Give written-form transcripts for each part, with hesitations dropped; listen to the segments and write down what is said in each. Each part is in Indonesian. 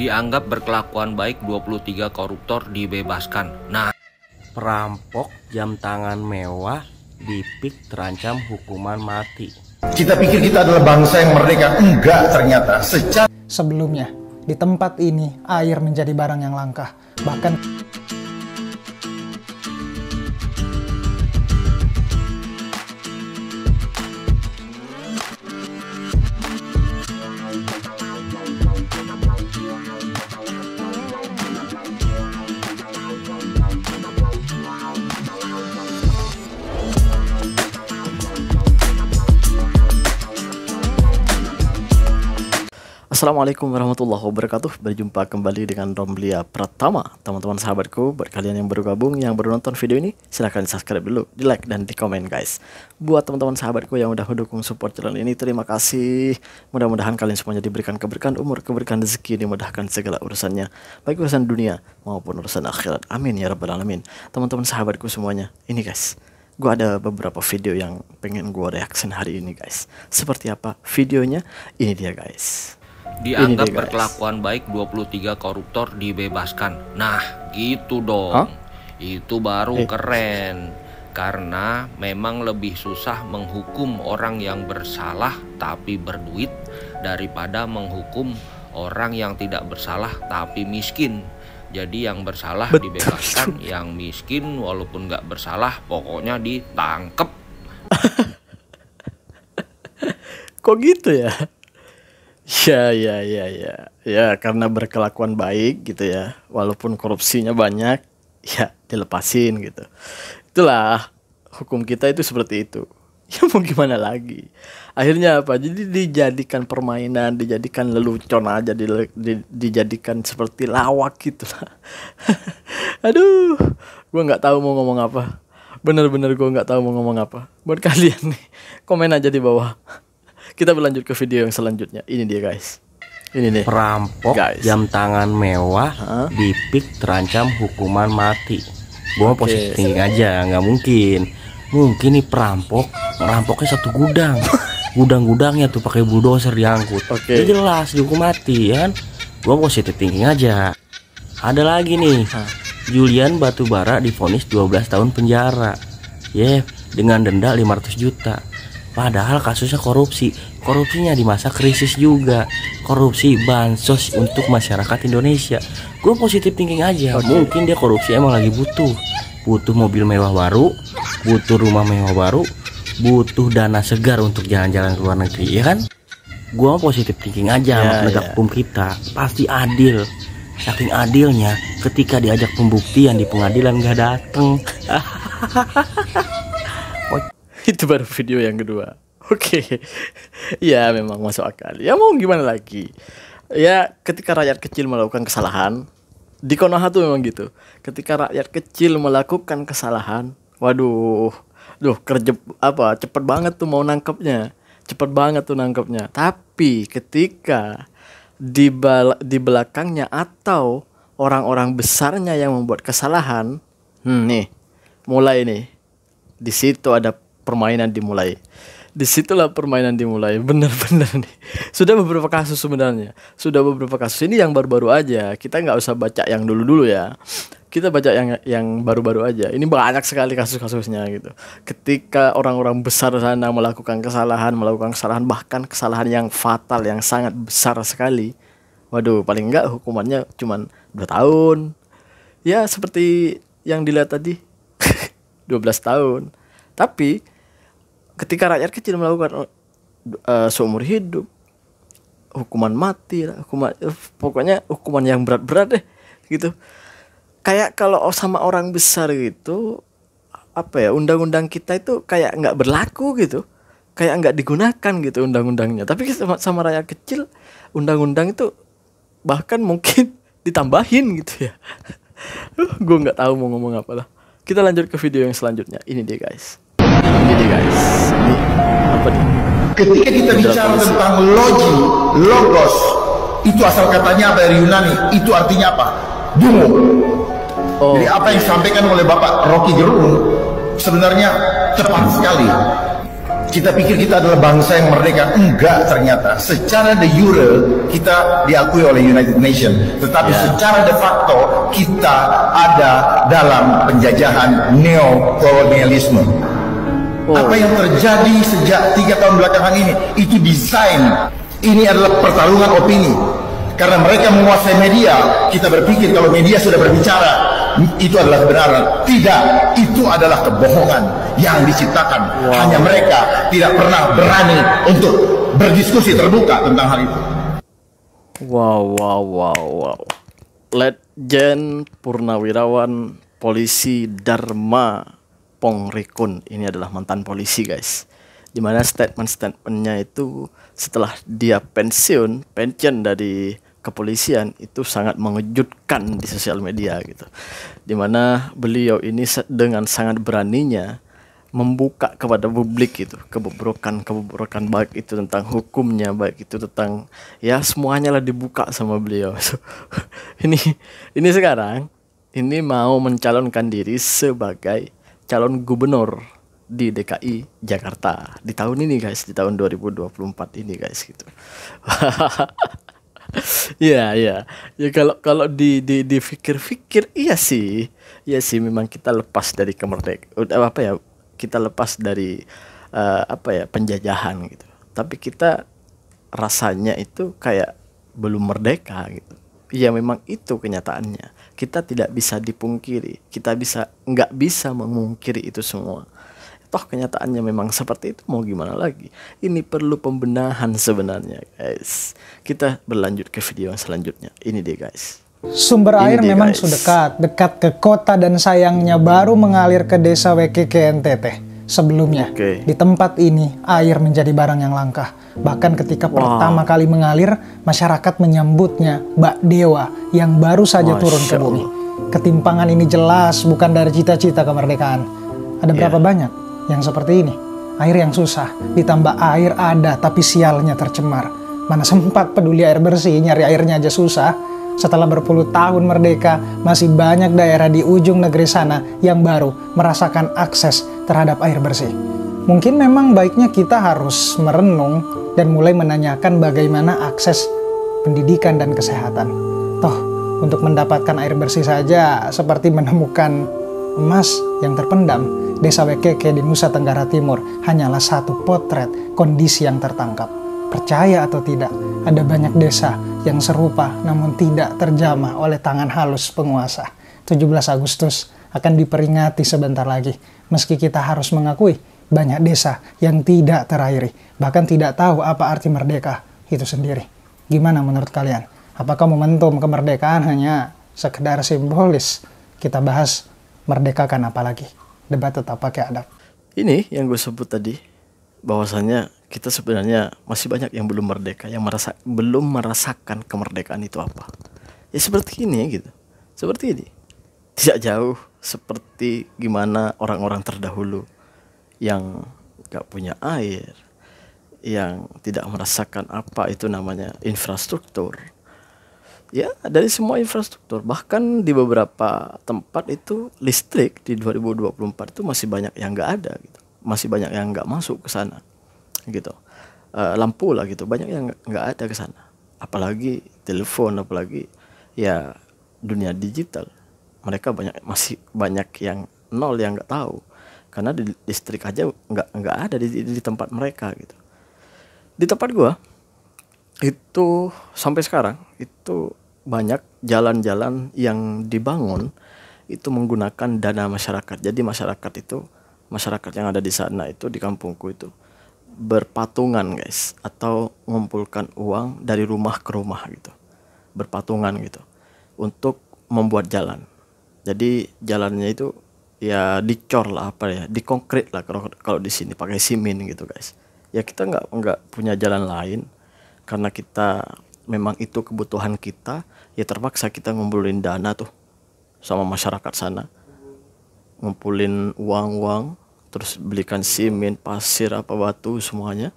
Dianggap berkelakuan baik, 23 koruptor dibebaskan. Nah, perampok jam tangan mewah dipik terancam hukuman mati. Kita pikir kita adalah bangsa yang merdeka. Enggak, ternyata. Sebelumnya, di tempat ini air menjadi barang yang langka. Bahkan Assalamualaikum warahmatullahi wabarakatuh. Berjumpa kembali dengan Romblia Pratama. Teman-teman sahabatku, buat kalian yang baru gabung, yang baru nonton video ini, silahkan di subscribe dulu, di like dan di komen guys. Buat teman-teman sahabatku yang udah mendukung support channel ini, terima kasih. Mudah-mudahan kalian semuanya diberikan keberkahan umur, keberkahan rezeki, dimudahkan segala urusannya, baik urusan dunia maupun urusan akhirat. Amin ya rabbal alamin. Teman-teman sahabatku semuanya, ini guys, gue ada beberapa video yang pengen gue reaction hari ini guys. Seperti apa videonya? Ini dia guys. dianggap berkelakuan baik, 23 koruptor dibebaskan. Nah, gitu dong. Itu baru keren. Karena memang lebih susah menghukum orang yang bersalah tapi berduit daripada menghukum orang yang tidak bersalah tapi miskin. Jadi yang bersalah dibebaskan, yang miskin walaupun nggak bersalah pokoknya ditangkep. Kok gitu ya? Ya, karena berkelakuan baik gitu ya, walaupun korupsinya banyak, ya dilepasin gitu. Itulah hukum kita itu seperti itu. Ya mau gimana lagi? Akhirnya apa? Jadi dijadikan permainan, dijadikan lelucon aja, dijadikan seperti lawak gitu lah. Aduh, gue nggak tahu mau ngomong apa. Bener-bener gue nggak tahu mau ngomong apa. Buat kalian nih, komen aja di bawah. Kita berlanjut ke video yang selanjutnya. Ini dia guys. Ini nih. Perampok jam tangan mewah dipik terancam hukuman mati. Gua positif thinking aja, nggak mungkin. Mungkin nih merampoknya satu gudang. Gudang-gudangnya tuh pakai bulldozer diangkut. Ya jelas dihukum mati ya kan. Gua positif thinking aja. Ada lagi nih. Julian Batubara divonis 12 tahun penjara. Dengan denda 500 juta. Padahal kasusnya korupsinya di masa krisis juga, korupsi bansos untuk masyarakat Indonesia. Gue positif thinking aja, mungkin dia korupsi emang lagi butuh mobil mewah baru, butuh rumah mewah baru, butuh dana segar untuk jalan-jalan ke luar negeri, ya kan? Gue positif thinking aja, penegak hukum kita pasti adil. Saking adilnya, ketika diajak pembuktian di pengadilan gak dateng. Itu baru video yang kedua. Ya memang masuk akal. Ya mau gimana lagi? Ya ketika rakyat kecil melakukan kesalahan, di Konoha tuh memang gitu. Ketika rakyat kecil melakukan kesalahan, cepet banget tuh mau nangkepnya. Tapi ketika di belakangnya atau orang-orang besarnya yang membuat kesalahan, mulai nih. Di situ ada permainan dimulai. Disitulah permainan dimulai. Bener-bener nih. Sudah beberapa kasus sebenarnya. Ini yang baru-baru aja. Kita nggak usah baca yang dulu-dulu ya. Kita baca yang baru-baru aja. Ini banyak sekali kasus-kasusnya gitu. Ketika orang-orang besar sana melakukan kesalahan, bahkan kesalahan yang fatal, yang sangat besar sekali. Waduh, paling enggak hukumannya cuma 2 tahun. Ya seperti yang dilihat tadi. 12 tahun. Tapi ketika rakyat kecil melakukan seumur hidup, hukuman mati, pokoknya hukuman yang berat-berat deh gitu. Kayak kalau sama orang besar gitu, undang-undang kita itu kayak nggak berlaku gitu, kayak nggak digunakan gitu undang-undangnya. Tapi sama rakyat kecil, undang-undang itu bahkan mungkin ditambahin gitu ya. Gue nggak tahu mau ngomong apa lah. Kita lanjut ke video yang selanjutnya. Ini dia guys. Ini apa nih? Ketika kita bicara tentang logos, itu asal katanya dari Yunani. Itu artinya apa? Dungu. Jadi apa yang disampaikan oleh Bapak Rocky Gerung sebenarnya tepat sekali. Kita pikir kita adalah bangsa yang merdeka. Enggak, ternyata. Secara de jure kita diakui oleh United Nations. Tetapi secara de facto kita ada dalam penjajahan neokolonialisme. Apa yang terjadi sejak 3 tahun belakangan ini, itu desain. Ini adalah pertarungan opini. Karena mereka menguasai media, kita berpikir kalau media sudah berbicara, itu adalah kebenaran. Tidak, itu adalah kebohongan yang diciptakan. Hanya mereka tidak pernah berani untuk berdiskusi terbuka tentang hal itu. Wow. Letjen Purnawirawan Polisi Dharma Pongrikun, ini adalah mantan polisi, guys. Dimana statement-statementnya itu setelah dia pensiun dari kepolisian itu sangat mengejutkan di sosial media gitu. Dimana beliau ini dengan sangat beraninya membuka kepada publik itu kebobrokan baik itu tentang hukumnya, baik itu tentang semuanya lah dibuka sama beliau. So, ini sekarang ini mau mencalonkan diri sebagai calon gubernur di DKI Jakarta di tahun ini, guys, di tahun 2024 ini, guys, gitu. Ya kalau dipikir-pikir iya sih memang kita lepas dari kita lepas dari penjajahan gitu, tapi kita rasanya itu kayak belum merdeka gitu. Ya memang itu kenyataannya, kita tidak bisa dipungkiri, kita nggak bisa memungkiri itu semua. Toh kenyataannya memang seperti itu, mau gimana lagi. Ini perlu pembenahan sebenarnya, guys. Kita berlanjut ke video yang selanjutnya. Ini deh, guys. Sumber air memang sudah dekat ke kota, dan sayangnya baru mengalir ke desa WKK NTT. Sebelumnya, di tempat ini air menjadi barang yang langka. Bahkan ketika pertama kali mengalir, masyarakat menyambutnya bak dewa yang baru saja turun ke bumi. Ketimpangan ini jelas bukan dari cita-cita kemerdekaan. Ada berapa banyak yang seperti ini? Air yang susah, ditambah air ada tapi sialnya tercemar. Mana sempat peduli air bersih, nyari airnya aja susah. Setelah berpuluh tahun merdeka, masih banyak daerah di ujung negeri sana yang baru merasakan akses terhadap air bersih. Mungkin memang baiknya kita harus merenung dan mulai menanyakan bagaimana akses pendidikan dan kesehatan. Toh, untuk mendapatkan air bersih saja seperti menemukan emas yang terpendam. Desa WKK di Nusa Tenggara Timur hanyalah satu potret kondisi yang tertangkap. Percaya atau tidak, ada banyak desa yang serupa namun tidak terjamah oleh tangan halus penguasa. 17 Agustus akan diperingati sebentar lagi. Meski kita harus mengakui banyak desa yang tidak terairi, bahkan tidak tahu apa arti merdeka itu sendiri. Gimana menurut kalian? Apakah momentum kemerdekaan hanya sekedar simbolis? Kita bahas merdekakan apa lagi? Debat tetap pakai adab. Ini yang gue sebut tadi, bahwasannya kita sebenarnya masih banyak yang belum merdeka, yang belum merasakan kemerdekaan itu apa. Ya seperti ini gitu. Seperti ini. Tidak jauh seperti gimana orang-orang terdahulu yang gak punya air, yang tidak merasakan apa itu namanya infrastruktur. Ya, dari semua infrastruktur, bahkan di beberapa tempat itu listrik di 2024 itu masih banyak yang nggak ada gitu, masih banyak yang nggak masuk ke sana gitu. Lampu lah gitu, banyak yang nggak ada ke sana. Apalagi telepon, apalagi ya dunia digital, mereka masih banyak yang nol, yang nggak tahu, karena di listrik aja nggak ada di tempat mereka gitu. Di tempat gua itu sampai sekarang itu banyak jalan-jalan yang dibangun itu menggunakan dana masyarakat. Jadi masyarakat yang ada di sana itu, di kampungku itu berpatungan, guys, atau mengumpulkan uang dari rumah ke rumah gitu, berpatungan gitu untuk membuat jalan. Jadi jalannya itu ya dicor lah, dikonkret lah kalau di sini pakai simen gitu, guys. Ya kita nggak punya jalan lain, karena kita memang itu kebutuhan kita, ya terpaksa kita ngumpulin dana tuh sama masyarakat sana, ngumpulin uang, terus belikan simen, pasir, batu semuanya.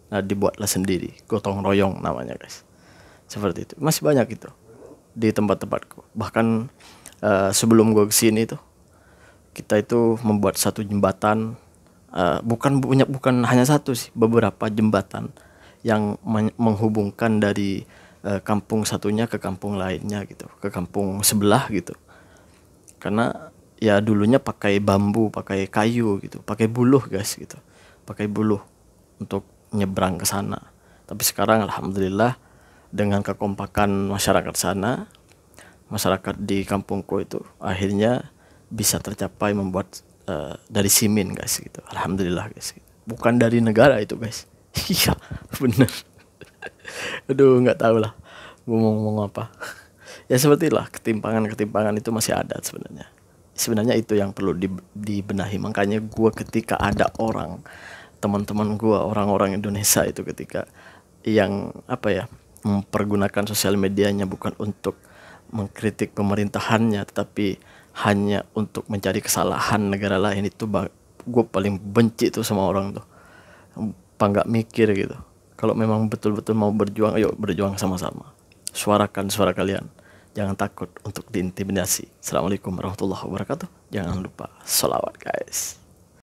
Nah dibuatlah sendiri, gotong royong namanya, guys. Seperti itu, masih banyak itu di tempat-tempatku. Bahkan sebelum gue kesini tuh, kita itu membuat satu jembatan bukan hanya satu sih, beberapa jembatan yang menghubungkan dari kampung satunya ke kampung lainnya gitu, ke kampung sebelah gitu. Karena ya dulunya pakai bambu, pakai kayu gitu, pakai buluh guys gitu, pakai buluh untuk nyebrang ke sana. Tapi sekarang alhamdulillah dengan kekompakan masyarakat sana, masyarakat di kampungku itu akhirnya bisa tercapai membuat dari simin guys gitu. Alhamdulillah guys. Bukan dari negara itu guys. Iya bener. Aduh nggak tahu lah gue mau ngomong apa. Ya seperti lah, ketimpangan itu masih ada sebenarnya. Sebenarnya itu yang perlu dibenahi. Makanya gue ketika ada teman-teman gue, orang-orang Indonesia itu ketika yang mempergunakan sosial medianya bukan untuk mengkritik pemerintahannya, tetapi hanya untuk mencari kesalahan negara lain, itu gue paling benci tuh sama orang tuh. Nggak mikir gitu. Kalau memang betul-betul mau berjuang, ayo berjuang sama-sama. Suarakan suara kalian. Jangan takut untuk diintimidasi. Assalamualaikum warahmatullahi wabarakatuh. Jangan lupa sholawat guys.